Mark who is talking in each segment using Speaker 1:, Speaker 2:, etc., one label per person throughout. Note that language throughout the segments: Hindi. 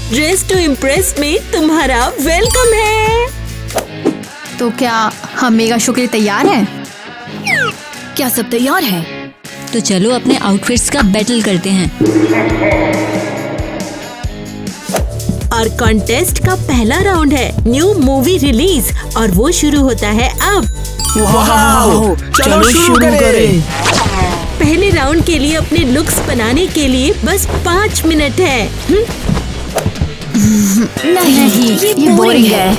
Speaker 1: ड्रेस टू इम्प्रेस में तुम्हारा वेलकम है।
Speaker 2: तो क्या हम मेगा शो के लिए तैयार हैं?
Speaker 3: क्या सब तैयार है?
Speaker 4: तो चलो अपने आउटफिट्स का बैटल करते हैं।
Speaker 1: और कॉन्टेस्ट का पहला राउंड है न्यू मूवी रिलीज और वो शुरू होता है अब।
Speaker 5: वाह, चलो शुरू करें।
Speaker 1: पहले राउंड के लिए अपने लुक्स बनाने के लिए बस 5 मिनट है।
Speaker 2: नहीं, ये बोरिंग है।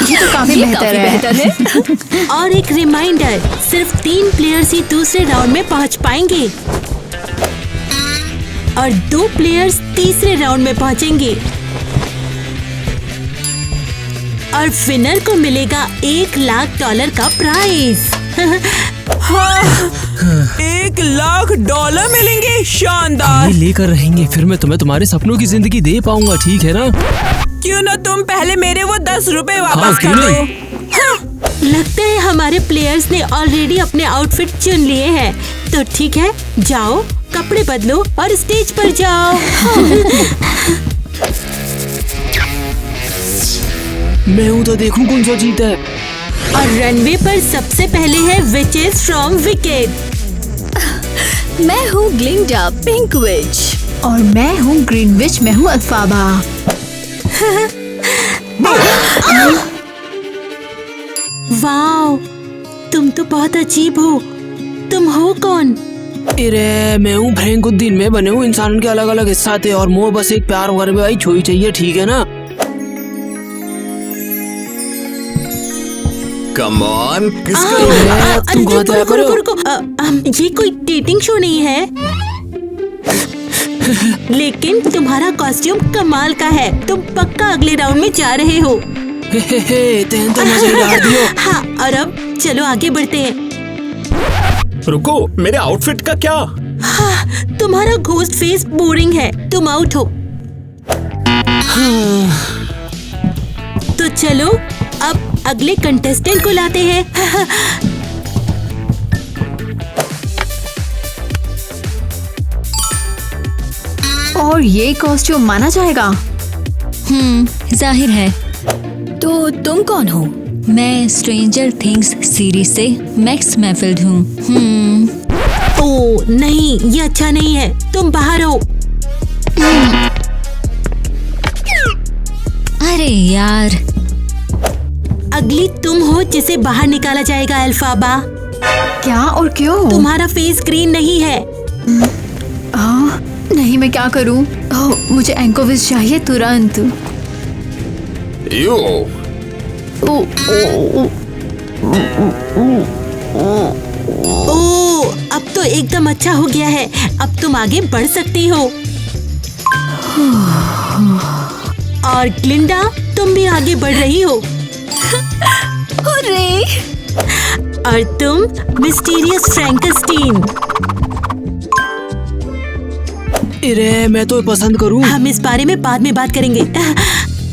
Speaker 2: ये तो काफी बेहतर है।
Speaker 1: और एक रिमाइंडर, सिर्फ 3 प्लेयर्स ही दूसरे राउंड में पहुंच पाएंगे और 2 प्लेयर्स तीसरे राउंड में पहुंचेंगे और विनर को मिलेगा $1,00,000 का प्राइज।
Speaker 5: हाँ, $1,00,000 मिलेंगे। शानदार।
Speaker 6: ये लेकर रहेंगे, फिर मैं तुम्हें तुम्हारे सपनों की जिंदगी दे पाऊंगा, ठीक है ना?
Speaker 5: क्यों ना तुम पहले मेरे वो 10 रुपए वापस
Speaker 6: हाँ,
Speaker 5: कर दो।
Speaker 1: लगता है हमारे प्लेयर्स ने ऑलरेडी अपने आउटफिट चुन लिए हैं, तो ठीक है, जाओ कपड़े बदलो और स्टेज पर जाओ।
Speaker 6: मैं हूँ तो देखूं कौन सा जीता है।
Speaker 1: और रनवे पर सबसे पहले है विचेस फ्रॉम विकेट।
Speaker 3: मैं हूँ ग्लिंडा पिंक विच।
Speaker 2: और मैं हूँ ग्रीन विच, मैं हूँ अल्फाबा।
Speaker 1: वाओ, तुम तो बहुत अजीब हो। तुम हो कौन?
Speaker 6: अरे मैं हूँ फ्रैंकुद्दीन। मैं बने हूँ इंसान के अलग अलग हिस्सा थे और मुँह बस एक प्यार वगैरह भाई छुई चाहिए, ठीक है ना?
Speaker 7: कम ऑन,
Speaker 6: तुम कहाँ थे?
Speaker 1: रुको, ये कोई डेटिंग शो नहीं है। लेकिन तुम्हारा कॉस्ट्यूम कमाल का है। तुम पक्का अगले राउंड में जा रहे हो।
Speaker 6: तेन तो मजे डाल दियो।
Speaker 1: हाँ, और अब चलो आगे बढ़ते हैं।
Speaker 7: रुको, मेरे आउटफिट का क्या?
Speaker 1: हाँ, तुम्हारा घोस्ट फेस बोरिंग है, तुम आउट हो। तो चलो अब अगले कंटेस्टेंट को लाते हैं।
Speaker 2: और ये कॉस्ट्यूम माना जाएगा?
Speaker 4: जाहिर है।
Speaker 3: तो तुम कौन हो?
Speaker 4: मैं स्ट्रेंजर थिंग्स सीरीज से मैक्स मैफिल्ड हूँ।
Speaker 1: ओ नहीं, ये अच्छा नहीं है, तुम बाहर हो।
Speaker 4: अरे यार,
Speaker 1: अगली तुम हो जिसे बाहर निकाला जाएगा अल्फाबा।
Speaker 2: क्या और क्यों?
Speaker 1: तुम्हारा फेस ग्रीन नहीं है।
Speaker 2: नहीं, मैं क्या करूं? मुझे एंकोविस चाहिए तुरंत।
Speaker 7: यो,
Speaker 1: ओ, अब तो एकदम अच्छा हो गया है। अब तुम आगे बढ़ सकती हो। और ग्लिंडा, तुम भी आगे बढ़ रही हो।
Speaker 3: हुर्रे!
Speaker 1: और तुम मिस्टीरियस फ्रैंकस्टीन।
Speaker 6: अरे मैं तो पसंद करूं।
Speaker 1: हम इस बारे में बाद में बात करेंगे।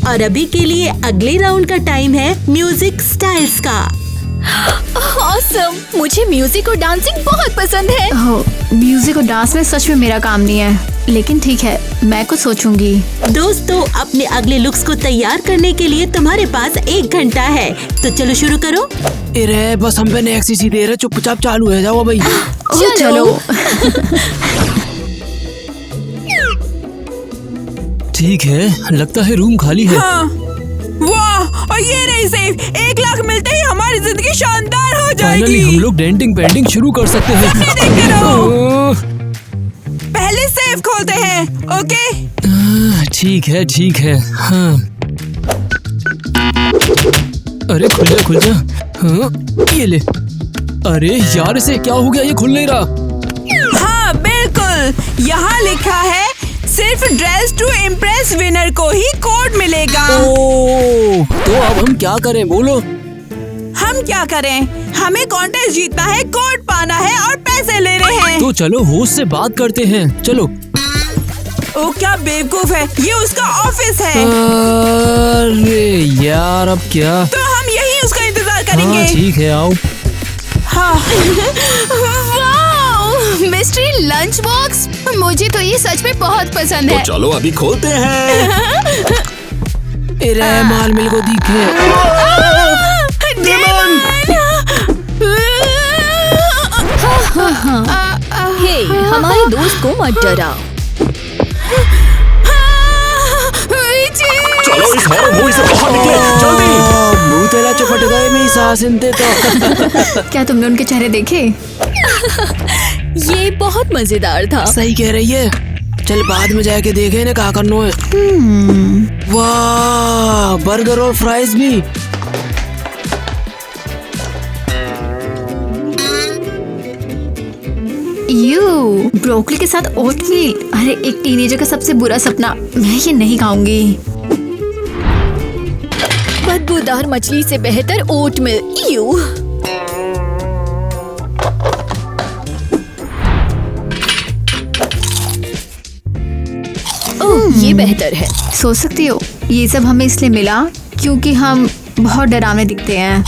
Speaker 1: और अभी के लिए अगले राउंड का टाइम है म्यूजिक स्टाइल्स का।
Speaker 3: ऑसम! मुझे म्यूजिक और डांसिंग बहुत पसंद है।
Speaker 2: म्यूजिक और डांस में सच में मेरा काम नहीं है, लेकिन ठीक है, मैं कुछ सोचूंगी।
Speaker 1: दोस्तों, अपने अगले लुक्स को तैयार करने के लिए तुम्हारे पास 1 घंटा है, तो चलो शुरू करो।
Speaker 6: अरे बस हम पे नेक्स्ट इसी देर है, चुपचाप चालू है जाओ भाई।
Speaker 2: चलो।
Speaker 6: ठीक है, लगता है रूम खाली है।
Speaker 5: हाँ, वाह, और ये रही सेफ। 1,00,000 मिलते ही हमारी जिंदगी शानदार हो जाएगी।
Speaker 6: फाइनली हम लोग डेंटिंग पेंटिंग शुरू कर सकते हैं।
Speaker 5: देखते रहो। पहले सेफ खोलते हैं, ओके?
Speaker 6: ठीक है, ठीक है। हाँ, अरे खुल जा। हाँ, ये ले। अरे यार, इसे क्या हो गया? ये खुल नहीं रहा।
Speaker 5: हाँ बिल्कुल, यहाँ लिखा है सिर्फ ड्रेस टू इम्प्रेस विनर को ही कोड मिलेगा।
Speaker 6: ओह, तो अब हम क्या करें, बोलो?
Speaker 5: हम क्या करें? हमें कॉन्टेस्ट जीतना है, कोड पाना है और पैसे लेने हैं।
Speaker 6: तो चलो होस्ट से बात करते हैं, चलो।
Speaker 5: ओ क्या बेवकूफ है, ये उसका ऑफिस है।
Speaker 6: अरे यार, अब क्या?
Speaker 5: तो हम यही उसका इंतजार करेंगे।
Speaker 6: हाँ, ठीक है, आओ।
Speaker 5: हाँ।
Speaker 3: वाओ! मिस्ट्री लंच बॉक्स,
Speaker 2: मुझे तो ये सच में बहुत पसंद
Speaker 7: तो
Speaker 2: है।
Speaker 7: चलो अभी खोलते हैं।
Speaker 6: अरे माल मिल को दिखे।
Speaker 3: हे, हमारे दोस्त को मत डराओ।
Speaker 7: चलो इस हॉरर मूवी से बाहर निकले जल्दी।
Speaker 6: मुंह तेरा चुपट गए में सांस इनते तो।
Speaker 2: क्या तुमने उनके चेहरे देखे?
Speaker 3: ये बहुत मजेदार था।
Speaker 6: सही कह रही है। चल बाद में जाके देखे ना क्या करना है। वाह, बर्गर और फ्राइज भी।
Speaker 2: यू ब्रोकली के साथ ओटमील। अरे एक टीनेजर का सबसे बुरा सपना। मैं ये नहीं खाऊंगी।
Speaker 3: बदबूदार मछली से बेहतर ओटमील। यू। ओह, ये बेहतर है।
Speaker 2: सोच सकती हो ये सब हमें इसलिए मिला क्योंकि हम बहुत डरावने दिखते हैं।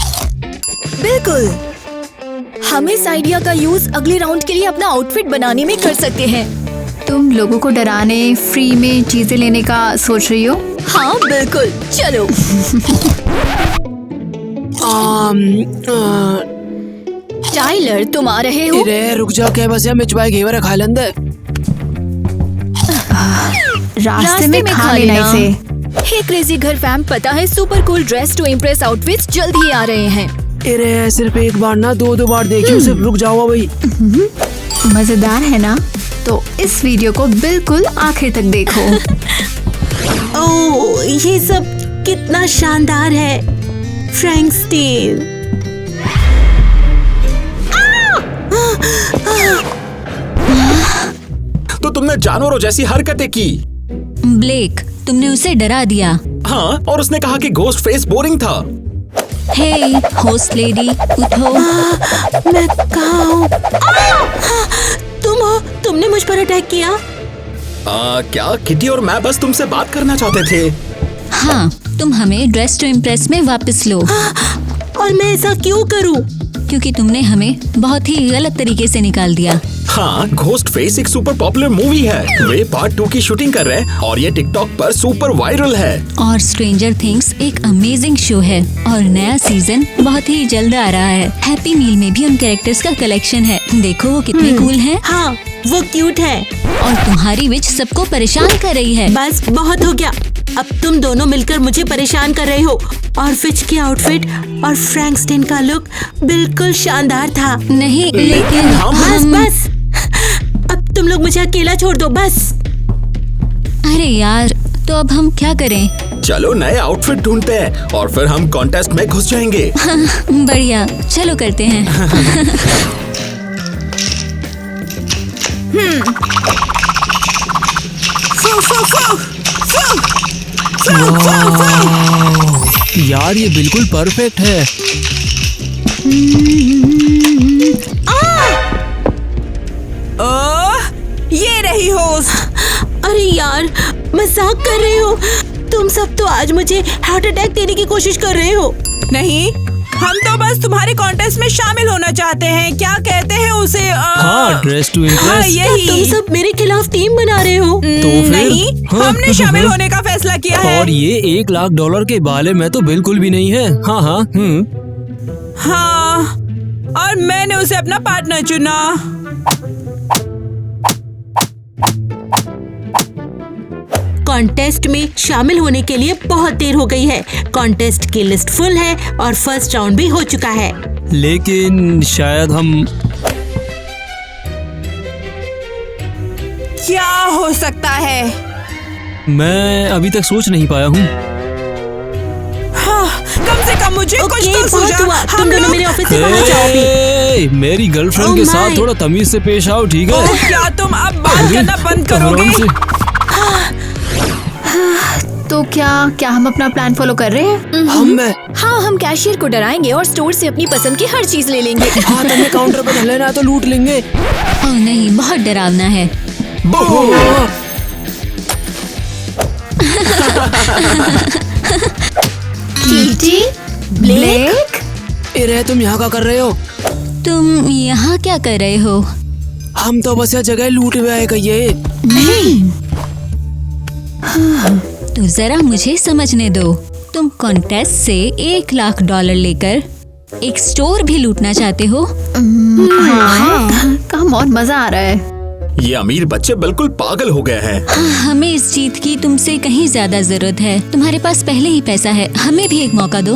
Speaker 3: बिल्कुल। हम इस आइडिया का यूज अगले राउंड के लिए अपना आउटफिट बनाने में कर सकते हैं।
Speaker 2: तुम लोगों को डराने फ्री में चीजें लेने का सोच रही हो?
Speaker 3: हाँ बिल्कुल, चलो। टाइलर, तुम आ रहे हो?
Speaker 6: अरे रुक जाओ, क्या बस मैं चुपाए घेवर खा लेंदे।
Speaker 2: रास्ते में खा लेना इसे।
Speaker 3: हे क्रेजी घर फैम, पता है super cool dress to impress outfits जल्द ही आ रहे हैं।
Speaker 6: अरे सिर्फ एक बार ना, दो बार देखियो। सिर्फ रुक जाओ भाई।
Speaker 2: मजेदार है ना? तो इस वीडियो को बिल्कुल आखिर तक देखो।
Speaker 1: ओह, ये सब कितना शानदार है। फ्रैंकस्टीन।
Speaker 7: तो तुमने जानवरों जैसी हरकतें की।
Speaker 4: ब्लेक, तुमने उसे डरा दिया।
Speaker 7: हाँ, और उसने कहा कि घोस्ट फेस बोरिंग था।
Speaker 4: हे होस्ट लेडी, उठो।
Speaker 1: मैं कहाँ हूँ? तुम हो? तुमने मुझ पर अटैक किया?
Speaker 7: क्या किटी और मैं बस तुमसे बात करना चाहते थे।
Speaker 4: हाँ, तुम हमें ड्रेस टू इम्प्रेस में वापस लो।
Speaker 1: और मैं ऐसा क्यों करूँ?
Speaker 4: क्योंकि तुमने हमें बहुत ही गलत तरीके से निकाल दिया।
Speaker 7: हाँ, घोस्ट फेस एक सुपर पॉपुलर मूवी है। वे पार्ट 2 की शूटिंग कर रहे हैं और ये टिकटॉक पर सुपर वायरल है।
Speaker 4: और स्ट्रेंजर थिंग्स एक अमेजिंग शो है और नया सीजन बहुत ही जल्द आ रहा है। हैप्पी मील में भी उन कैरेक्टर्स का कलेक्शन है। देखो वो कितने कूल हैं।
Speaker 1: हाँ, वो क्यूट है।
Speaker 4: और तुम्हारी विच सबको परेशान कर रही है।
Speaker 1: बस बहुत हो गया। अब तुम दोनों मिलकर मुझे परेशान कर रहे हो। और फिच की आउटफिट और फ्रैंकस्टीन का लुक बिल्कुल शानदार था।
Speaker 4: नहीं, लेकिन
Speaker 1: बस अब तुम लोग मुझे अकेला छोड़ दो बस।
Speaker 4: अरे यार, तो अब हम क्या करें?
Speaker 7: चलो नए आउटफिट ढूंढते हैं और फिर हम कॉन्टेस्ट में घुस जाएंगे।
Speaker 4: बढ़िया, चलो करते हैं।
Speaker 6: यार ये बिल्कुल परफेक्ट है।
Speaker 5: ये रही होस्ट।
Speaker 1: अरे यार, मजाक कर रहे हो? तुम सब तो आज मुझे हार्ट अटैक देने की कोशिश कर रहे हो।
Speaker 5: नहीं, हम तो बस तुम्हारे कॉन्टेस्ट में शामिल होना चाहते हैं। क्या कहते हैं उसे?
Speaker 6: हाँ, ड्रेस टू
Speaker 5: हाँ,
Speaker 6: इम्प्रेस।
Speaker 5: यही।
Speaker 1: तुम सब मेरे खिलाफ टीम बना रहे हो।
Speaker 6: तो फिर
Speaker 5: नहीं, हमने शामिल होने का फैसला किया है।
Speaker 6: और ये $1 लाख के बाले में तो बिल्कुल भी नहीं है। हाँ हाँ।
Speaker 5: हाँ, और मैंने उसे अपना पार्टनर चुना।
Speaker 1: कॉन्टेस्ट में शामिल होने के लिए बहुत देर हो गई है। कॉन्टेस्ट की लिस्ट फुल है और फर्स्ट राउंड भी हो चुका है।
Speaker 6: लेकिन शायद हम
Speaker 5: क्या हो सकता है?
Speaker 6: मैं अभी तक सोच नहीं पाया हूँ।
Speaker 5: हाँ, कम से कम मुझे कुछ तो
Speaker 1: बहुत
Speaker 5: सूझा।
Speaker 1: हुआ।
Speaker 5: हम
Speaker 1: तुम दोनों
Speaker 5: लोग-
Speaker 1: मेरे ऑफिस से बाहर जाओ अभी।
Speaker 6: मेरी गर्लफ्रेंड
Speaker 1: Oh
Speaker 6: के
Speaker 1: my!
Speaker 6: साथ थोड़ा तमीज से पेश आओ, ठीक है?
Speaker 5: ओह, क्या तुम अब बात करना बंद करोगे?
Speaker 6: आराम से।
Speaker 2: तो क्या हम अपना प्लान फॉलो कर रहे हैं?
Speaker 3: हाँ, हम कैशियर को डराएंगे और स्टोर से अपनी पसंद की हर चीज ले लेंगे।
Speaker 6: हाँ, तुम्हें काउंटर पे धर लेना है तो लूट लेंगे।
Speaker 4: ओह नहीं, बहुत डरावना है।
Speaker 2: कीटी, ब्लेक,
Speaker 6: अरे तुम यहाँ क्या कर रहे हो?
Speaker 4: तुम यहाँ क्या कर रहे हो?
Speaker 6: हम तो बस यह जगह लूट में आए कहिए।
Speaker 4: तो जरा मुझे समझने दो, तुम कॉन्टेस्ट से $1,00,000 लेकर एक स्टोर भी लूटना चाहते हो?
Speaker 2: कम ऑन, मजा आ रहा है।
Speaker 7: ये अमीर बच्चे बिल्कुल पागल हो गए हैं।
Speaker 4: हमें इस जीत की तुमसे कहीं ज्यादा जरूरत है। तुम्हारे पास पहले ही पैसा है, हमें भी एक मौका दो।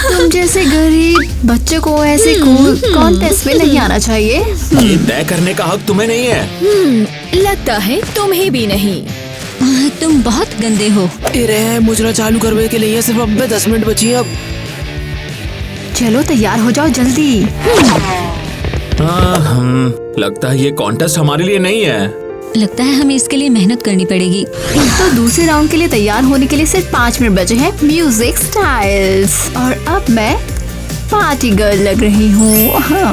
Speaker 2: तुम जैसे गरीब बच्चे को ऐसे कूल कॉन्टेस्ट में नहीं आना चाहिए।
Speaker 7: ये तय करने का हक तुम्हें नहीं है।
Speaker 3: लगता है तुम्हें भी नहीं।
Speaker 4: तुम बहुत गंदे हो।
Speaker 6: अरे मुजरा चालू करने के लिए सिर्फ अब 10 मिनट बची है। अब
Speaker 2: चलो तैयार हो जाओ जल्दी।
Speaker 7: लगता है ये कॉन्टेस्ट हमारे लिए नहीं है।
Speaker 4: लगता है हमें इसके लिए मेहनत करनी पड़ेगी।
Speaker 2: तो दूसरे राउंड के लिए तैयार होने के लिए सिर्फ 5 मिनट बचे हैं। Music styles. और अब मैं पार्टी गर्ल लग रही हूँ। हाँ।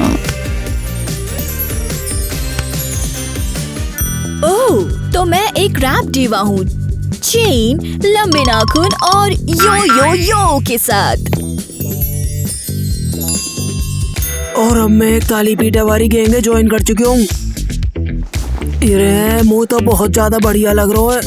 Speaker 3: ओह, तो मैं एक रैप डिवा हूँ, चेन, लंबे नाखून और यो यो यो के साथ।
Speaker 6: और अब मैं एक काली पीठा वाली गैंग ज्वाइन कर चुकी हूँ। अरे मुँह तो बहुत ज्यादा बढ़िया लग रहा है।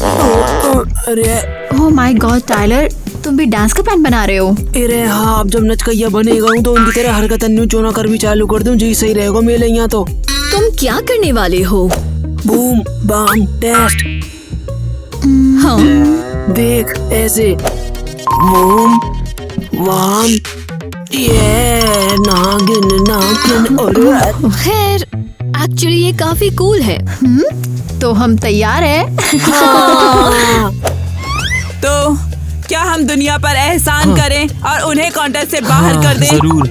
Speaker 6: अरे
Speaker 2: ओह माय गॉड टाइलर, तुम भी डांस का प्लान बना रहे हो?
Speaker 6: अरे हाँ, अब जब नचकैया बनेगा हूँ तो उनकी तरह हरकत चोना कर भी चालू कर दूँ। जी सही रहेगा मेरे यहाँ तो।
Speaker 3: तुम क्या करने वाले हो?
Speaker 6: Boom bam test.
Speaker 3: हाँ,
Speaker 6: देख ऐसे बूम वाम ये नागिन नागिन। और
Speaker 3: खैर एक्चुअली ये काफी कूल है।
Speaker 2: तो हम तैयार हैं।
Speaker 5: तो क्या हम दुनिया पर एहसान करें और उन्हें कॉन्टेस्ट से बाहर कर दें?
Speaker 6: जरूर।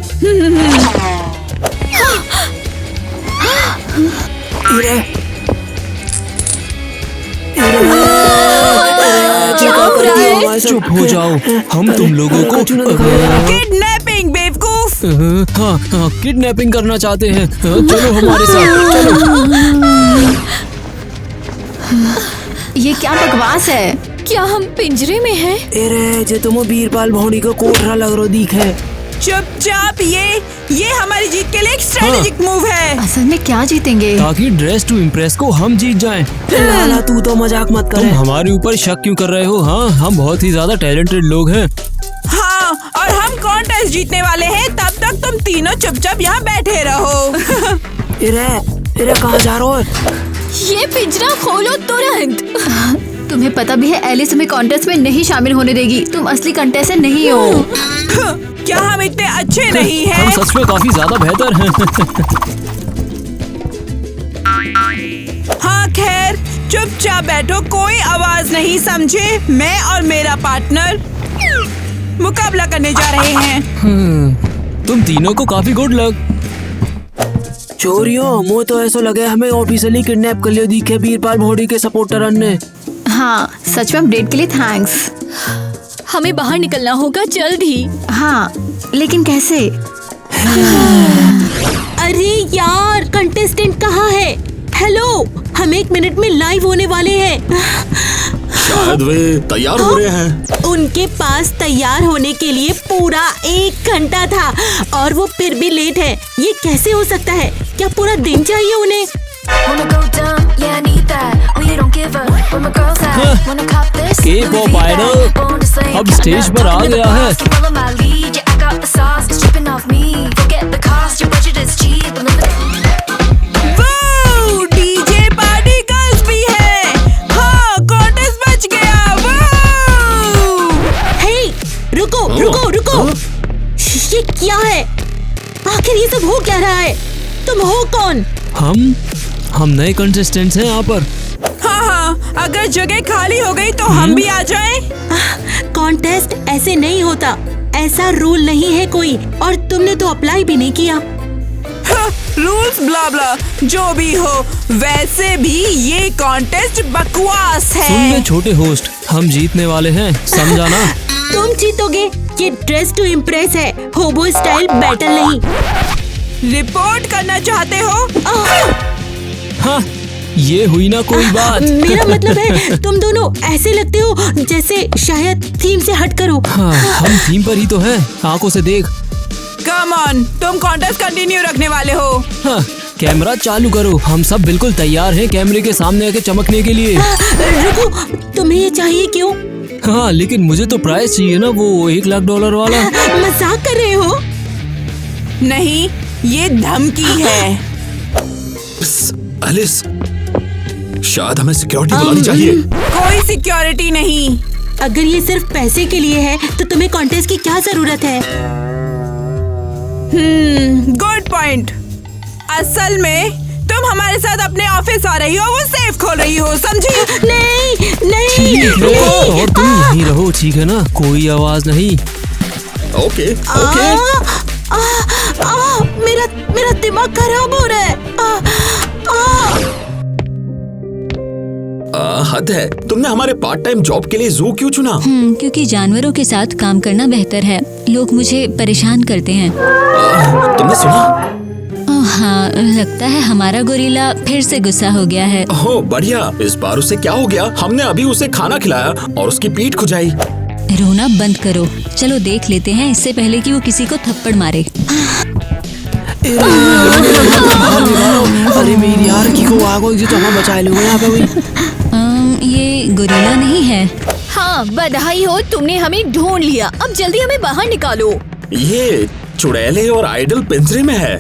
Speaker 6: चुप हो जाओ, हम तुम लोगों को
Speaker 5: किडनैपिंग बेवकूफ।
Speaker 6: हाँ, किडनैपिंग करना चाहते हैं। चलो हमारे साथ चलो।
Speaker 2: ये क्या बकवास है?
Speaker 3: क्या हम पिंजरे में हैं?
Speaker 6: अरे जे तुम बीरपाल भौणी का कोठरा लग रहा दिख है।
Speaker 5: चुपचाप, ये हमारी जीत के लिए एक स्ट्रेटेजिक मूव है।
Speaker 2: असल में क्या जीतेंगे?
Speaker 6: ताकि ड्रेस टू इम्प्रेस को हम जीत जाएं। लाला तू तो मजाक मत कर। तुम हमारे ऊपर शक क्यों कर रहे हो? हाँ, हम बहुत ही ज्यादा टैलेंटेड लोग हैं।
Speaker 5: हाँ, और हम कॉन्टेस्ट जीतने वाले हैं। तब तक तुम तीनों चुपचाप यहाँ बैठे रहो।
Speaker 6: अरे कहाँ जा रहे हो?
Speaker 3: ये पिंजरा खोलो तुरंत।
Speaker 2: तुम्हें पता भी है एलिस हमें कॉन्टेस्ट में नहीं शामिल होने देगी। तुम असली कंटेस्टेंट नहीं हो।
Speaker 5: क्या हम इतने अच्छे नहीं
Speaker 6: हम
Speaker 5: हैं?
Speaker 6: सच में काफी ज्यादा बेहतर हैं।
Speaker 5: हाँ खैर, चुपचाप बैठो, कोई आवाज नहीं, समझे? मैं और मेरा पार्टनर मुकाबला करने जा रहे हैं।
Speaker 6: तुम तीनों को काफी गुड लक। चोरियों, मुझे तो ऐसा लगे हमें ऑफिशियली किडनैप कर लिया दिखे बीरपाल भौड़ी के सपोर्टर ने।
Speaker 2: हाँ, सच में अपडेट के लिए थैंक्स।
Speaker 3: हमें बाहर निकलना होगा जल्द ही।
Speaker 2: हाँ, लेकिन कैसे?
Speaker 1: अरे यार, कंटेस्टेंट कहाँ है? हेलो, हम 1 मिनट में लाइव होने वाले हैं।
Speaker 7: शायद वे तैयार हो रहे हैं।
Speaker 1: उनके पास तैयार होने के लिए पूरा 1 घंटा था और वो फिर भी लेट है। ये कैसे हो सकता है? क्या पूरा दिन चाहिए उन्हें?
Speaker 6: K-pop आइडल अब स्टेज पर आ गया है।
Speaker 5: वो डीजे पार्टी गर्ल्स भी है। हाँ, कॉन्टेस्ट बच गया। वो
Speaker 1: हे, रुको। ये क्या है? आखिर ये सब हो क्या रहा है? तुम हो कौन?
Speaker 6: हम नए कंटेस्टेंट्स हैं यहाँ पर।
Speaker 5: हाँ, अगर जगह खाली हो गई तो हम भी आ जाएं।
Speaker 1: कॉन्टेस्ट ऐसे नहीं होता, ऐसा रूल नहीं है कोई, और तुमने तो अप्लाई भी नहीं किया।
Speaker 5: रूल्स ब्ला ब्ला, जो भी हो, वैसे भी ये कॉन्टेस्ट बकवास है।
Speaker 6: सुन ले छोटे होस्ट, हम जीतने वाले हैं, समझा ना?
Speaker 1: तुम जीतोगे। ये ड्रेस टू इम्प्रेस है, होबो स्टाइल बैटल नहीं।
Speaker 5: रिपोर्ट करना चाहते हो?
Speaker 6: हाँ, ये हुई ना कोई बात।
Speaker 1: मेरा मतलब है, तुम दोनों ऐसे लगते हो जैसे शायद थीम से हट कर हो।
Speaker 6: हाँ, हम थीम पर ही तो हैं, आंखों से देख।
Speaker 5: कम ऑन, तुम कॉन्टेस्ट कंटिन्यू रखने वाले हो।
Speaker 6: हाँ, कैमरा चालू करो, हम सब बिल्कुल तैयार हैं कैमरे के सामने आके चमकने के लिए।
Speaker 1: रुको, तुम्हें ये चाहिए क्यों?
Speaker 6: हाँ, लेकिन मुझे तो प्राइस चाहिए ना, वो $1 लाख वाला।
Speaker 1: मजाक कर रहे हो?
Speaker 5: नहीं, ये धमकी है।
Speaker 7: एलिस, शायद हमें सिक्योरिटी बुलानी चाहिए।
Speaker 5: कोई सिक्योरिटी नहीं।
Speaker 1: अगर ये सिर्फ पैसे के लिए है तो तुम्हें कॉन्टेस्ट की क्या जरूरत है?
Speaker 5: Good point. असल में तुम हमारे साथ अपने ऑफिस आ रही हो, वो सेफ खोल रही हो, समझी?
Speaker 1: नहीं नहीं।
Speaker 6: ठीक है, और तुम यहीं रहो, ठीक है ना? कोई आवाज नहीं।
Speaker 7: Okay okay.
Speaker 1: मेरा दिमाग खराब हो रहा है।
Speaker 7: हद है, तुमने हमारे पार्ट टाइम जॉब के लिए जू क्यों चुना?
Speaker 4: क्योंकि जानवरों के साथ काम करना बेहतर है। लोग मुझे परेशान करते हैं।
Speaker 7: तुमने सुना?
Speaker 4: हाँ, लगता है हमारा गोरिल्ला फिर से गुस्सा हो गया है।
Speaker 7: ओह बढ़िया, इस बार उसे क्या हो गया? हमने अभी उसे खाना खिलाया और उसकी पीठ खुजाई।
Speaker 4: रोना बंद करो, चलो देख लेते हैं इससे पहले कि वो किसी को थप्पड़ मारे।
Speaker 6: अरे मेरी यार की को आगो, ये तो हम बचा लूंगा यहाँ पे।
Speaker 4: ये गोरिल्ला नहीं है।
Speaker 3: हाँ, बधाई हो, तुमने हमें ढूंढ लिया। अब जल्दी हमें बाहर निकालो।
Speaker 7: ये चुड़ैले और आइडल पिंजरे में है।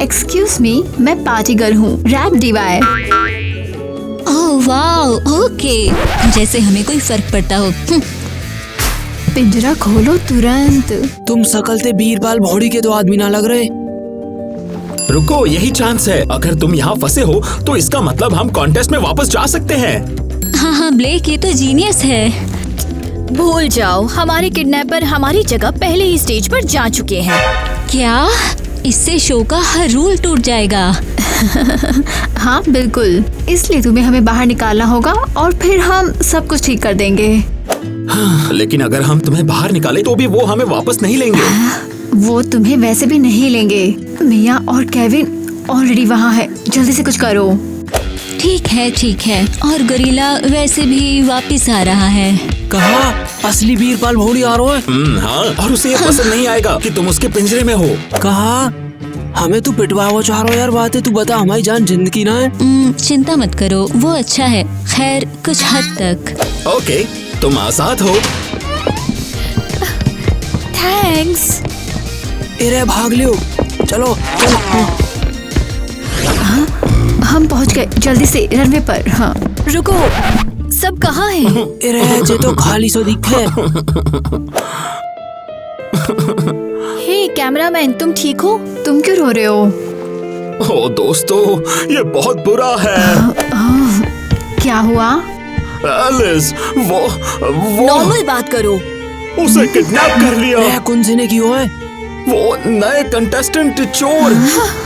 Speaker 2: एक्सक्यूज मी, मैं पार्टी गर्ल हूँ, rap diva.
Speaker 4: Oh wow, okay, जैसे हमें कोई फर्क पड़ता हो।
Speaker 2: पिंजरा खोलो तुरंत।
Speaker 6: तुम सकलते बीरबाल भौड़ी के 2 आदमी ना लग रहे।
Speaker 7: रुको, यही चांस है। अगर तुम यहाँ फंसे हो तो इसका मतलब हम कॉन्टेस्ट में वापस जा सकते हैं।
Speaker 4: हाँ, ब्लेक ये तो जीनियस है।
Speaker 3: भूल जाओ, हमारे किडनैपर हमारी जगह पहले ही स्टेज पर जा चुके हैं।
Speaker 4: क्या? इससे शो का हर रूल टूट जाएगा।
Speaker 2: हाँ बिल्कुल, इसलिए तुम्हें हमें बाहर निकालना होगा और फिर हम सब कुछ ठीक कर देंगे।
Speaker 7: लेकिन अगर हम तुम्हें बाहर निकाले तो भी वो हमें वापस नहीं लेंगे।
Speaker 2: वो तुम्हें वैसे भी नहीं लेंगे। मिया और केविन ऑलरेडी वहाँ है, जल्दी से कुछ करो।
Speaker 4: ठीक है, और गोरिल्ला वैसे भी वापस आ रहा है।
Speaker 6: कहा असली बीरबाल भौड़ी आ रहा है।
Speaker 7: हाँ, और उसे ये पसंद नहीं आएगा कि तुम उसके पिंजरे में हो।
Speaker 6: कहा हमें तू पिटवाओ चाह रहा यार, बात है तू बता, हमारी जान जिंदगी ना है।
Speaker 4: चिंता मत करो, वो अच्छा है, खैर कुछ हद तक।
Speaker 7: ओके, तुम आजाद हो।
Speaker 3: थैंक्स।
Speaker 6: अरे भाग लियो, चलो।
Speaker 2: हम पहुँच गए, जल्दी से रनवे पर। हाँ
Speaker 3: रुको, सब कहाँ हैं?
Speaker 6: अरे जे तो खाली सो दिखे।
Speaker 3: हे कैमरामैन, तुम ठीक हो?
Speaker 2: तुम क्यों रो रहे हो?
Speaker 7: ओ दोस्तों, ये बहुत बुरा है।
Speaker 2: क्या हुआ?
Speaker 7: एलिस, वो
Speaker 3: नॉर्मल बात करो।
Speaker 7: उसे किडनैप कर लिया।
Speaker 6: कौन से ने किया है?
Speaker 7: वो नए कंटेस्टेंट चोर।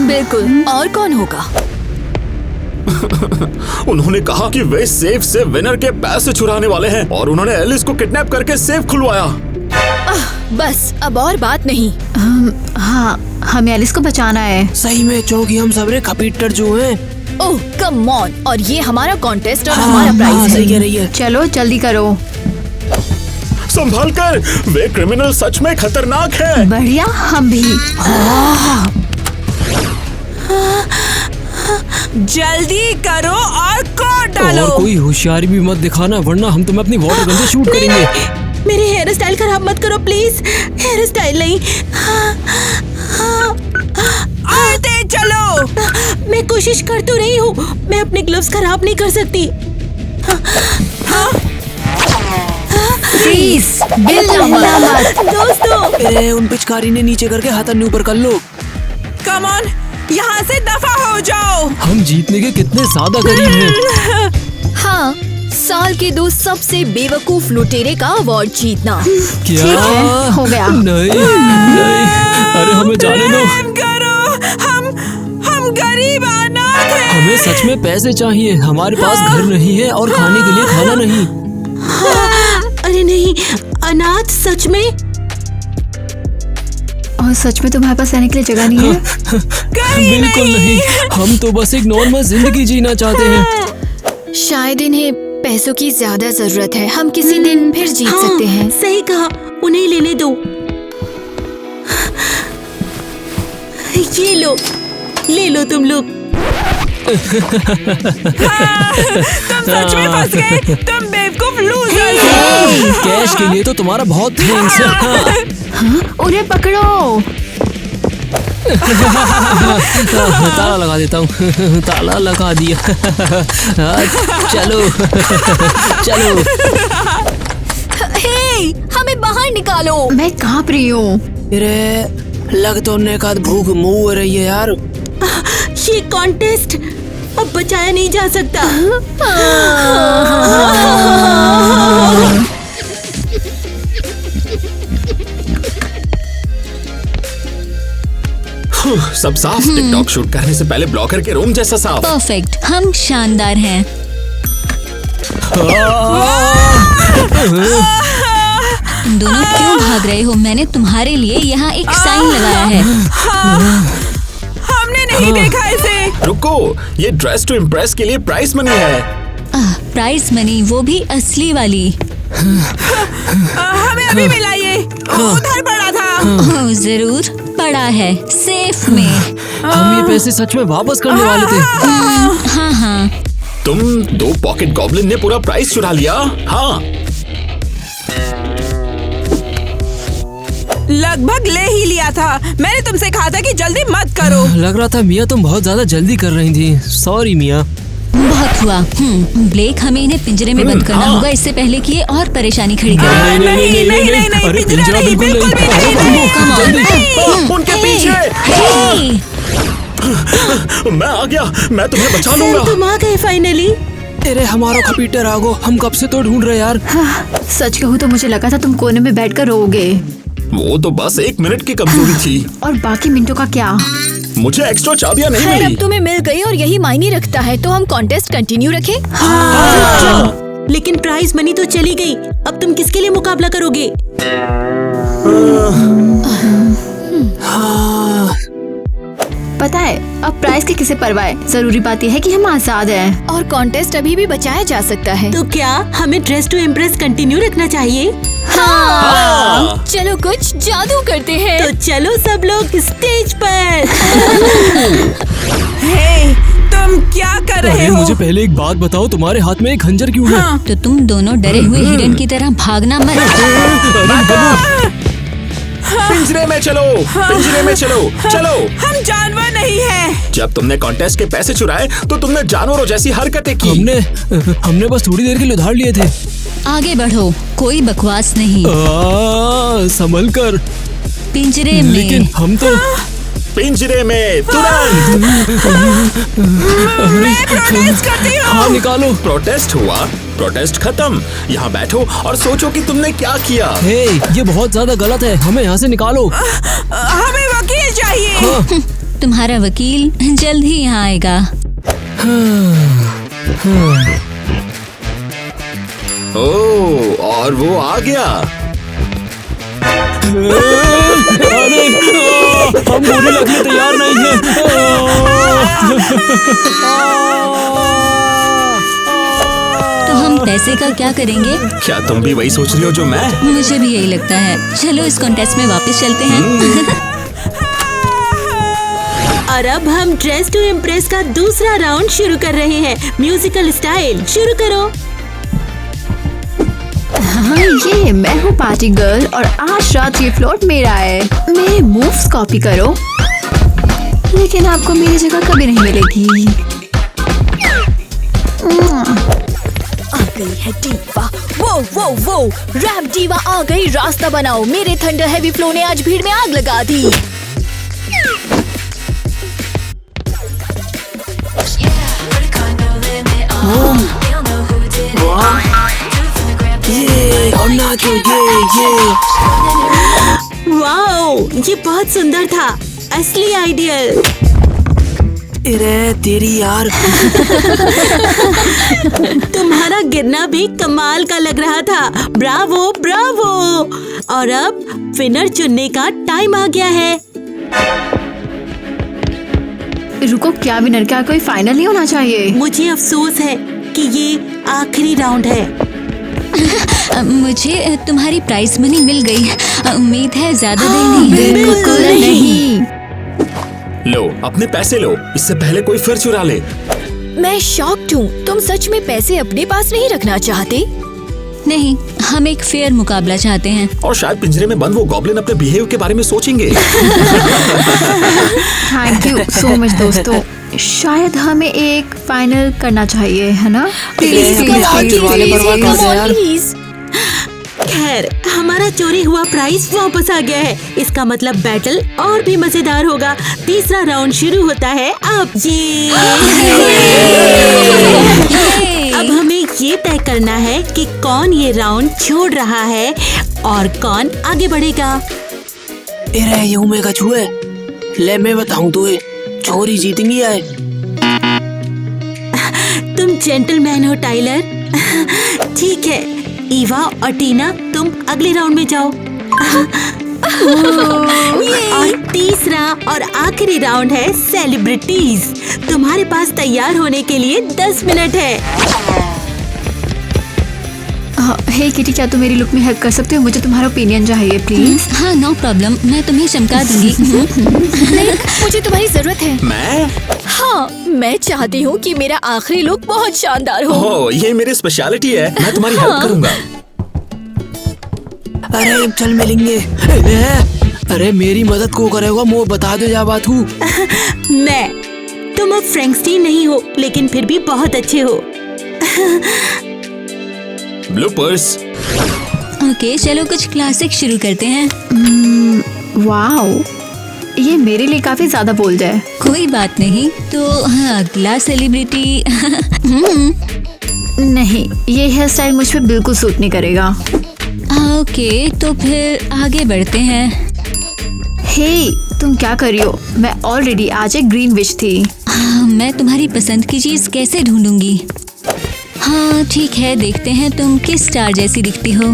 Speaker 3: बिल्कुल, और कौन होगा?
Speaker 7: उन्होंने कहा कि वे सेफ से विनर के पैसे चुराने वाले हैं और उन्होंने एलिस को किडनैप करके सेफ खुलवाया।
Speaker 3: बस अब और बात नहीं।
Speaker 2: हाँ, हमें एलिस को बचाना है।
Speaker 6: सही में, क्योंकि हम सबरे खपीटर जो हैं।
Speaker 3: ओह कम ऑन, और ये हमारा कॉन्टेस्ट और हमारा प्राइज है।
Speaker 6: सही कह रही है।
Speaker 2: चलो जल्दी करो।
Speaker 7: संभाल कर, वे क्रिमिनल सच में खतरनाक है।
Speaker 2: बढ़िया, हम भी।
Speaker 5: जल्दी करो और कोड डालो।
Speaker 6: और कोई होशियारी भी मत दिखाना, वरना हम तुम्हें अपनी वाटर गन से शूट करेंगे।
Speaker 1: मेरे हेयर स्टाइल खराब मत करो प्लीज। हेयर स्टाइल नहीं।
Speaker 5: और तेज चलो।
Speaker 1: मैं कोशिश कर तो रही हूँ, मैं अपने ग्लव्स खराब नहीं कर सकती।
Speaker 2: प्लीज हिलना मत।
Speaker 1: दोस्तों,
Speaker 6: अरे उन पिचकारी ने नीचे करके हाथ ऊपर कर लो।
Speaker 5: कम ऑन, यहाँ से दफा हो जाओ।
Speaker 6: हम जीतने के कितने ज्यादा करीब हैं।
Speaker 3: हाँ, साल के 2 सबसे बेवकूफ लुटेरे का अवार्ड जीतना।
Speaker 6: क्या?
Speaker 2: ठीक है, हो गया।
Speaker 6: नहीं, अरे हमें जाने दो।
Speaker 5: रहम करो, हम गरीब अनाथ हैं।
Speaker 6: हमें सच में पैसे चाहिए, हमारे पास घर नहीं है और खाने के लिए खाना नहीं।
Speaker 1: अरे नहीं, अनाथ सच में?
Speaker 2: और सच में तुम्हारे पास रहने के लिए जगह नहीं है?
Speaker 6: बिल्कुल नहीं, हम तो बस एक नॉर्मल जिंदगी जीना चाहते हैं।
Speaker 3: शायद इन्हें पैसों की ज्यादा जरूरत है। हम किसी दिन फिर जीत सकते हैं।
Speaker 1: सही कहा, उन्हें लेने दो। ये लो, ले लो तुम लोग।
Speaker 5: तुम सच में फंस गए, तुम बेवकूफ लूजर।
Speaker 6: कैश के लिए तो तुम्हारा बहुत थैंक्स।
Speaker 2: उन्हें पकड़ो।
Speaker 6: ताला लगा देता हूँ। ताला लगा दिया। चलो चलो।
Speaker 3: हे, हमें बाहर निकालो।
Speaker 2: मैं कांप रही हूँ।
Speaker 6: अरे लग तो ने का भूख मुँह हो रही है यार।
Speaker 1: ये कॉन्टेस्ट अब बचाया नहीं जा सकता।
Speaker 7: सब साफ। टिकटॉक शूट करने से पहले ब्लॉकर के रूम जैसा साफ।
Speaker 4: परफेक्ट, हम शानदार हैं। तुम दोनों क्यों भाग रहे हो? मैंने तुम्हारे लिए यहाँ एक साइन लगाया है।
Speaker 5: हमने नहीं देखा इसे।
Speaker 7: रुको, ये ड्रेस टू इम्प्रेस के लिए प्राइस मनी है।
Speaker 4: प्राइस मनी, वो भी असली वाली।
Speaker 5: हमें अभी मिला ये, उधर पड़ा था।
Speaker 4: ओह, जरूर पड़ा है सेफ में।
Speaker 6: हम ये पैसे सच में वापस करने वाले थे।
Speaker 4: हाँ हाँ।
Speaker 7: तुम 2 पॉकेट गॉब्लिन ने पूरा प्राइस चुरा लिया। हाँ,
Speaker 5: लगभग ले ही लिया था। मैंने तुमसे कहा था कि जल्दी मत करो।
Speaker 6: लग रहा था मिया तुम बहुत ज्यादा जल्दी कर रही थी। सॉरी मिया।
Speaker 4: बहुत हुआ। ब्लेक, हमें इन्हें पिंजरे में बंद करना होगा इससे पहले कि ये और परेशानी खड़ी करें।
Speaker 5: नहीं,
Speaker 6: अरे
Speaker 5: पिंजरा नहीं, बिल्कुल भी नहीं।
Speaker 7: उनके पीछे। मैं आ गया, मैं तुम्हें बचा
Speaker 1: सर,
Speaker 7: लूंगा।
Speaker 1: तुम आ गए फाइनली।
Speaker 6: तेरे हमारा कपीटर आगो, हम कब से तो ढूंढ रहे यार।
Speaker 2: सच कहूँ तो मुझे लगा था तुम कोने में बैठकर रोओगे।
Speaker 7: वो तो बस 1 मिनट की कमजोरी थी।
Speaker 2: और बाकी मिनटों का क्या?
Speaker 7: मुझे एक्स्ट्रा चाबियां नहीं
Speaker 3: खैर,
Speaker 7: मिली।
Speaker 3: अब तुम्हें मिल गई और यही मायने रखता है। तो हम कॉन्टेस्ट कंटिन्यू रखें?
Speaker 1: लेकिन प्राइज मनी तो चली गई। अब तुम किसके लिए मुकाबला करोगे?
Speaker 2: पता है, अब प्राइस की किसे परवाह है। जरूरी बात यह है कि हम आजाद हैं।
Speaker 3: और कॉन्टेस्ट अभी भी बचाया जा सकता है।
Speaker 1: तो क्या हमें ड्रेस टू इम्प्रेस कंटिन्यू रखना चाहिए?
Speaker 3: हाँ। चलो कुछ जादू करते हैं।
Speaker 1: तो चलो सब लोग स्टेज पर।
Speaker 5: हे, तुम क्या कर रहे
Speaker 6: अरे
Speaker 5: हो?
Speaker 6: मुझे पहले एक बात बताओ, तुम्हारे हाथ में एक खंजर क्यों है?
Speaker 4: तो तुम दोनों डरे हुए हिरन की तरह भागना मत।
Speaker 7: पिंजरे में चलो, पिंजरे में चलो, चलो।
Speaker 5: हम जानवर नहीं हैं।
Speaker 7: जब तुमने कॉन्टेस्ट के पैसे चुराए तो तुमने जानवरों जैसी हरकतें की।
Speaker 6: हमने बस थोड़ी देर के लिए उधार लिए थे।
Speaker 4: आगे बढ़ो, कोई बकवास नहीं।
Speaker 6: संभल कर।
Speaker 4: पिंजरे में।
Speaker 6: लेकिन हम तो
Speaker 7: पिंजरे में तुरंत।
Speaker 5: मैं प्रोटेस्ट करती हूँ।
Speaker 6: हाँ, निकालो।
Speaker 7: प्रोटेस्ट हुआ, प्रोटेस्ट खत्म। यहाँ बैठो और सोचो कि तुमने क्या किया।
Speaker 6: हे, ये बहुत ज्यादा गलत है, हमें यहाँ से निकालो।
Speaker 5: हमें वकील चाहिए।
Speaker 4: तुम्हारा वकील जल्द ही यहाँ आएगा।
Speaker 7: ओह, और वो आ गया।
Speaker 6: अरे, हम बुरे लगने तैयार नहीं हैं।
Speaker 4: तो हम पैसे का क्या करेंगे?
Speaker 7: क्या तुम भी वही सोच रही हो जो मैं?
Speaker 4: मुझे भी यही लगता है। चलो इस कॉन्टेस्ट में वापस चलते हैं।
Speaker 1: और अब हम ड्रेस टू इम्प्रेस का दूसरा राउंड शुरू कर रहे हैं। म्यूजिकल स्टाइल शुरू करो।
Speaker 2: हाँ, ये मैं हूँ पार्टी गर्ल और आज रात ये फ्लोट मेरा है। मेरे मूव्स कॉपी करो, लेकिन आपको मेरी जगह कभी नहीं मिलेगी।
Speaker 3: आ गई है डीवा। वो रैप डीवा आ गई। रास्ता बनाओ। मेरे थंडर हैवी फ्लो ने आज भीड़ में आग लगा दी।
Speaker 1: वाओ, ये बहुत सुंदर था। असली आइडियल।
Speaker 6: अरे तेरी यार।
Speaker 1: तुम्हारा गिरना भी कमाल का लग रहा था। Bravo Bravo. और अब विनर चुनने का टाइम आ गया है।
Speaker 2: रुको, क्या विनर का कोई फाइनल नहीं होना चाहिए?
Speaker 1: मुझे अफसोस है कि ये आखिरी राउंड है।
Speaker 4: मुझे तुम्हारी प्राइस मनी मिल गई। उम्मीद है ज्यादा देर नहीं है।
Speaker 2: बिल्कुल नहीं।
Speaker 7: लो अपने पैसे लो, इससे पहले कोई फिर चुरा ले।
Speaker 3: मैं शॉक्ड हूँ। तुम सच में पैसे अपने पास नहीं रखना चाहते?
Speaker 4: नहीं, हम एक फेयर मुकाबला चाहते हैं।
Speaker 7: और शायद पिंजरे में बंद वो गॉब्लिन अपने बिहेव के बारे में सोचेंगे।
Speaker 2: थैंक यू सो मच दोस्तों। शायद हमें एक फाइनल करना चाहिए, है ना?
Speaker 3: प्लीज
Speaker 1: खैर, हमारा चोरी हुआ प्राइस वापस आ गया है। इसका मतलब बैटल और भी मजेदार होगा। तीसरा राउंड शुरू होता है अब। जी अब हमें ये तय करना है कि कौन ये राउंड छोड़ रहा है और कौन आगे बढ़ेगा।
Speaker 6: अरे ये मैं कछू है। ले मैं बताऊं तुझे, चोरी जीतेंगी आए।
Speaker 1: तुम जेंटलमैन हो टाइलर। ठीक है, ईवा और टीना तुम अगले राउंड में जाओ। और तीसरा और आखिरी राउंड है सेलिब्रिटीज। तुम्हारे पास तैयार होने के लिए 10 मिनट है।
Speaker 2: हे किटी, क्या तुम मेरी लुक में हेल्प कर सकते हो? मुझे तुम्हारा ओपिनियन चाहिए प्लीज।
Speaker 4: हाँ, नो प्रॉब्लम, मैं तुम्हें चमका दूंगी।
Speaker 3: नहीं, मुझे तुम्हारी जरूरत है।
Speaker 7: मैं?
Speaker 3: हाँ, मैं चाहती हूँ कि मेरा आखिरी लुक बहुत शानदार हो।
Speaker 7: ओह, ये मेरी स्पेशलिटी है। मैं तुम्हारी हेल्प करूंगा।
Speaker 6: अरे चल मिलेंगे। अरे मेरी मदद को करेगा, मुझे बता दे जा बात हूँ।
Speaker 1: मैं, तुम अब फ्रैंकस्टीन नहीं हो, लेकिन फिर भी बहुत अच्छे हो।
Speaker 7: ब्लूपर्स।
Speaker 4: ओके, चलो कुछ क्लासिक शुरू करते हैं।
Speaker 2: वाओ, ये मेरे लिए काफी ज्यादा बोल्ड है।
Speaker 4: कोई बात नहीं। तो हाँ, अगला सेलिब्रिटी।
Speaker 2: नहीं, ये हेयर स्टाइल मुझ पे बिल्कुल सूट नहीं करेगा।
Speaker 4: ओके, तो फिर आगे बढ़ते हैं।
Speaker 2: हे, तुम क्या कर रही हो? मैं ऑलरेडी आज एक ग्रीन विच थी।
Speaker 4: मैं तुम्हारी पसंद की चीज कैसे ढूंढूंगी? हाँ ठीक है, देखते हैं तुम किस स्टार जैसी दिखती हो।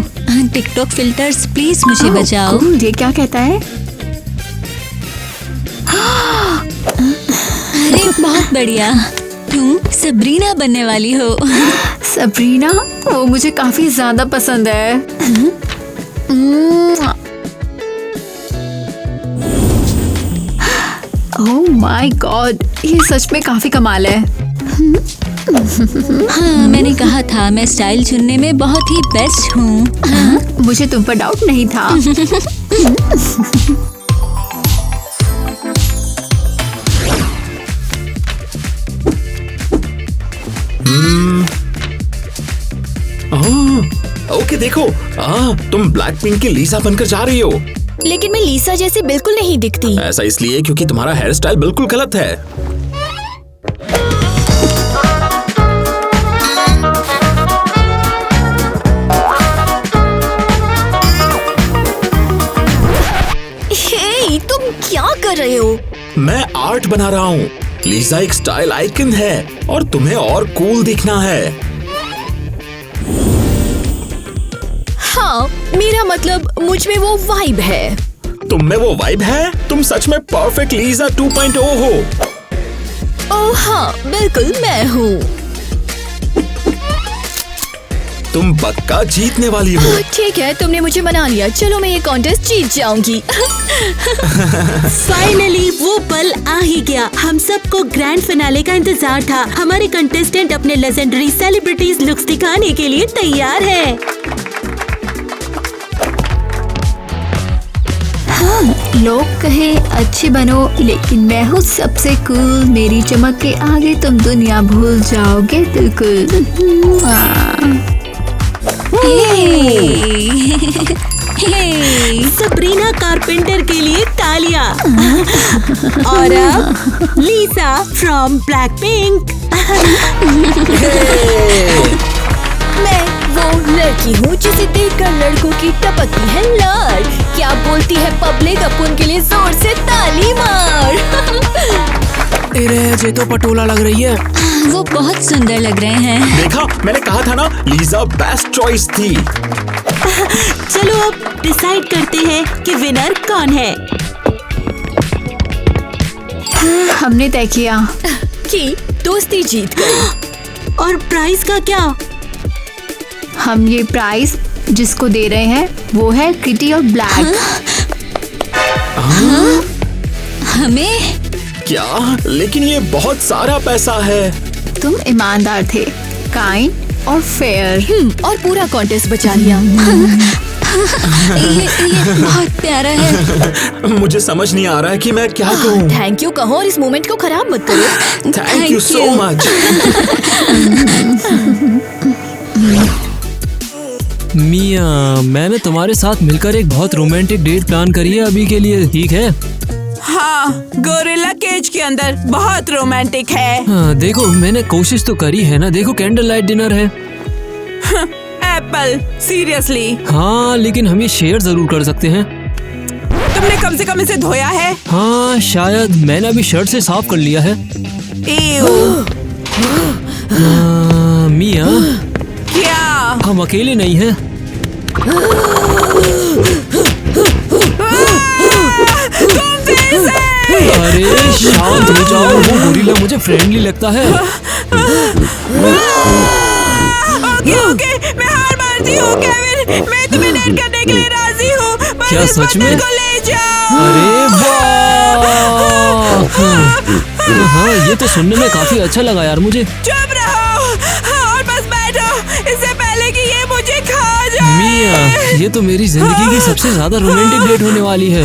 Speaker 4: टिकटॉक फिल्टर्स प्लीज मुझे बचाओ।
Speaker 2: ये क्या कहता है?
Speaker 4: अरे बहुत बढ़िया, तुम सबरीना बनने वाली हो।
Speaker 2: सबरीना? वो मुझे काफी ज्यादा पसंद है। ओह माय गॉड, ये सच में काफी कमाल है।
Speaker 4: हाँ, मैंने कहा था मैं स्टाइल चुनने में बहुत ही बेस्ट हूँ।
Speaker 2: मुझे तुम पर डाउट नहीं था।
Speaker 7: ओके देखो, तुम ब्लैक पिंक की लीसा बनकर जा रही हो।
Speaker 3: लेकिन मैं लीसा जैसी बिल्कुल नहीं दिखती।
Speaker 7: ऐसा इसलिए क्योंकि तुम्हारा हेयर स्टाइल बिल्कुल गलत है।
Speaker 3: हे, तुम क्या कर रहे हो?
Speaker 7: मैं आर्ट बना रहा हूँ। लीसा एक स्टाइल आइकन है और तुम्हें और कूल दिखना है।
Speaker 3: हाँ, मेरा मतलब मुझ में वो वाइब है।
Speaker 7: तुम में वो वाइब है? तुम सच में परफेक्ट लीसा 2.0 हो।
Speaker 3: ओह हाँ, बिल्कुल मैं हूँ।
Speaker 7: तुम पक्का जीतने वाली हो।
Speaker 3: ठीक है, तुमने मुझे मना लिया। चलो मैं ये कॉन्टेस्ट जीत जाऊंगी।
Speaker 1: फाइनली वो पल आ ही गया। हम सबको ग्रैंड फिनाले का इंतजार था। हमारे कंटेस्टेंट अपने लेजेंडरी सेलिब्रिटीज लुक्स दिखाने के लिए तैयार है।
Speaker 2: लोग कहे अच्छी बनो, लेकिन मैं हूँ सबसे कूल। मेरी चमक के आगे तुम दुनिया भूल जाओगे बिल्कुल।
Speaker 1: सबरीना कारपेंटर के लिए तालियां। और अब लीसा फ्रॉम ब्लैक पिंक।
Speaker 3: मैं वो लड़की हूँ जिसे देखकर लड़कों की टपकती है लार। क्या बोलती है पब्लिक, अपन के लिए जोर से ताली मार।
Speaker 6: अरे ये तो पटोला लग रही है।
Speaker 4: वो बहुत सुंदर लग रहे हैं।
Speaker 7: देखा, मैंने कहा था ना, लीसा बेस्ट चॉइस थी।
Speaker 1: चलो अब डिसाइड करते हैं कि विनर कौन है।
Speaker 2: हमने तय किया
Speaker 3: कि दोस्ती जीत गई।
Speaker 1: और प्राइस का क्या?
Speaker 2: हम ये प्राइस जिसको दे रहे हैं वो है किटी और ब्लैक।
Speaker 4: हमें
Speaker 7: क्या? लेकिन ये बहुत सारा पैसा है।
Speaker 2: तुम ईमानदार थे, काइंड और फेयर।
Speaker 3: और पूरा कॉन्टेस्ट बचा लिया।
Speaker 4: ये बहुत प्यारा है।
Speaker 7: मुझे समझ नहीं आ रहा है कि मैं क्या कहूँ।
Speaker 3: थैंक यू कहो और इस मोमेंट को खराब मत करो।
Speaker 7: Thank you so much.
Speaker 6: मिया, मैंने तुम्हारे साथ मिलकर एक बहुत रोमांटिक डेट प्लान करी है अभी के लिए, ठीक है?
Speaker 5: हाँ, गोरिल्ला केज के अंदर बहुत रोमांटिक है।
Speaker 6: हाँ, देखो मैंने कोशिश तो करी है ना। देखो कैंडल लाइट डिनर है।
Speaker 5: Apple, seriously?
Speaker 6: हाँ, लेकिन हम ये शेयर जरूर कर सकते हैं।
Speaker 5: तुमने कम से कम इसे धोया है?
Speaker 6: हाँ शायद, मैंने अभी शर्ट से साफ कर लिया है। मिया,
Speaker 5: क्या?
Speaker 6: हम अकेले नहीं हैं। अरे शांत हो जाओ, वो गोरिल्ला मुझे फ्रेंडली लगता है।
Speaker 5: ओके, मैं हार मानती हूँ केविन। मैं तुम्हें डेट करने के लिए राजी हूँ। बस
Speaker 6: क्या
Speaker 5: इस
Speaker 6: सच में?
Speaker 5: बंदर को ले जाओ।
Speaker 6: अरे वाह! हाँ, ये तो सुनने में काफी अच्छा लगा यार मुझे।
Speaker 5: चुप रहो और बस बैठो, इससे पहले कि ये मुझे खा जाए।
Speaker 6: मिया, ये तो मेरी जिंदगी की सबसे ज्यादा रोमांटिक डेट होने वाली है।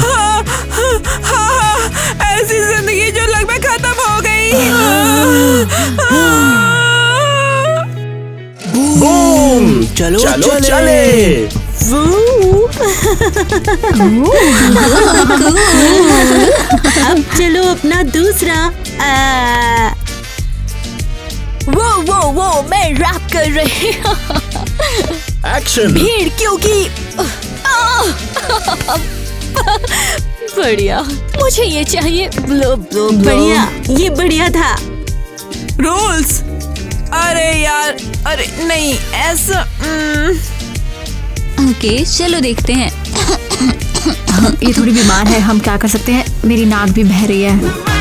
Speaker 5: ऐसी जिंदगी जो लगभग खत्म हो गई।
Speaker 7: बूम! चलो चले।
Speaker 1: अब चलो अपना दूसरा।
Speaker 3: वो मैं रैप कर रही हूँ।
Speaker 7: एक्शन।
Speaker 3: भीड़ क्योंकि बढ़िया, मुझे ये चाहिए। Blow blow blow.
Speaker 1: बढ़िया, ये बढ़िया था।
Speaker 5: रूल्स? अरे यार, अरे नहीं ऐसा।
Speaker 4: ओके, चलो देखते हैं।
Speaker 2: ये थोड़ी बीमार है, हम क्या कर सकते हैं? मेरी नाक भी बह रही है।